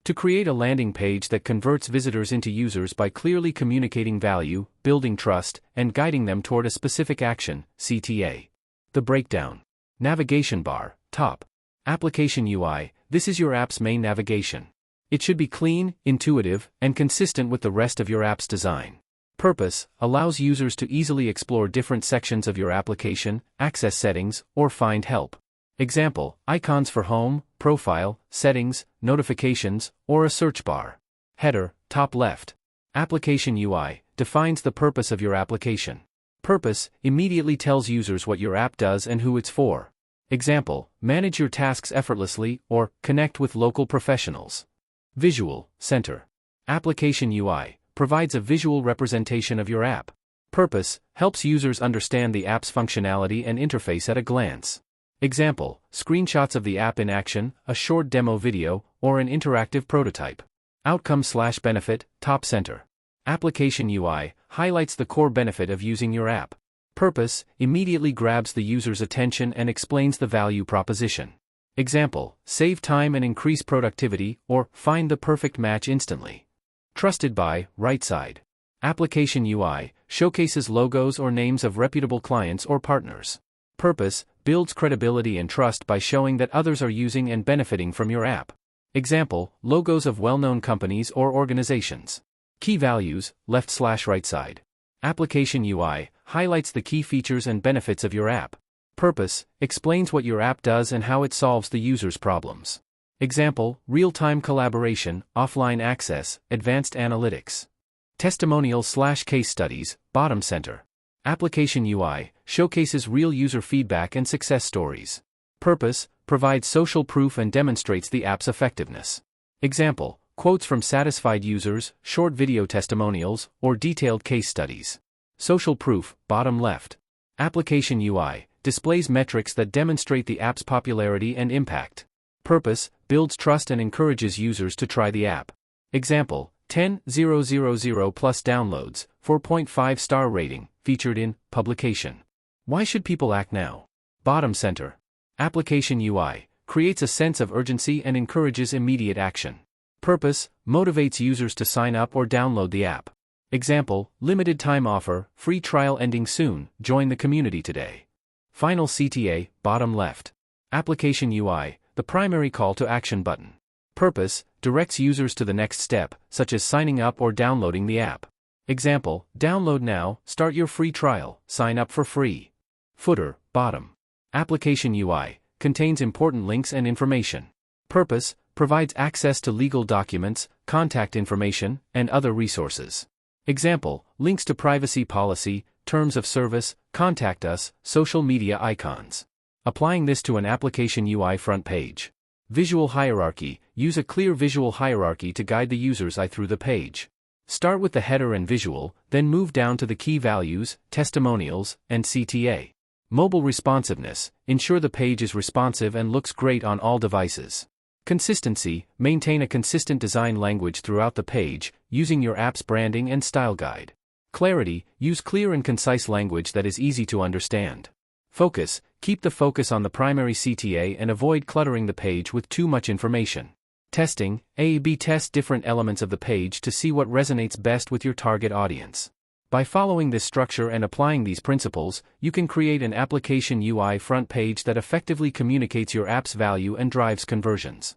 To create a landing page that converts visitors into users by clearly communicating value, building trust, and guiding them toward a specific action, CTA. The breakdown. Navigation bar, top. Application UI, this is your app's main navigation. It should be clean, intuitive, and consistent with the rest of your app's design. Purpose, allows users to easily explore different sections of your application, access settings, or find help. Example, icons for home, profile, settings, notifications, or a search bar. Header, top left. Application UI, defines the purpose of your application. Purpose, immediately tells users what your app does and who it's for. Example, manage your tasks effortlessly, or connect with local professionals. Visual, center. Application UI, provides a visual representation of your app. Purpose, helps users understand the app's functionality and interface at a glance. Example, screenshots of the app in action, a short demo video, or an interactive prototype. Outcome/benefit, top center. Application UI, highlights the core benefit of using your app. Purpose, immediately grabs the user's attention and explains the value proposition. Example, save time and increase productivity, or find the perfect match instantly. Trusted by, right side. Application UI, showcases logos or names of reputable clients or partners. Purpose, builds credibility and trust by showing that others are using and benefiting from your app. Example, logos of well-known companies or organizations. Key values, left/right side. Application UI, highlights the key features and benefits of your app. Purpose, explains what your app does and how it solves the user's problems. Example, real-time collaboration, offline access, advanced analytics. Testimonials/case studies, bottom center. Application UI, showcases real user feedback and success stories. Purpose, provides social proof and demonstrates the app's effectiveness. Example, quotes from satisfied users, short video testimonials, or detailed case studies. Social proof, bottom left. Application UI, displays metrics that demonstrate the app's popularity and impact. Purpose, builds trust and encourages users to try the app. Example, 10,000 plus downloads, 4.5-star rating, featured in publication. Why should people act now? Bottom center. Application UI, creates a sense of urgency and encourages immediate action. Purpose, motivates users to sign up or download the app. Example, limited time offer, free trial ending soon, join the community today. Final CTA, bottom left. Application UI, the primary call to action button. Purpose, directs users to the next step, such as signing up or downloading the app. Example, download now, start your free trial, sign up for free. Footer, bottom. Application UI, contains important links and information. Purpose, provides access to legal documents, contact information, and other resources. Example, links to privacy policy, terms of service, contact us, social media icons. Applying this to an application UI front page. Visual hierarchy, use a clear visual hierarchy to guide the user's eye through the page. Start with the header and visual, then move down to the key values, testimonials, and CTA. Mobile responsiveness, ensure the page is responsive and looks great on all devices. Consistency, maintain a consistent design language throughout the page, using your app's branding and style guide. Clarity, use clear and concise language that is easy to understand. Focus, keep the focus on the primary CTA and avoid cluttering the page with too much information. Testing, A/B test different elements of the page to see what resonates best with your target audience. By following this structure and applying these principles, you can create an application UI front page that effectively communicates your app's value and drives conversions.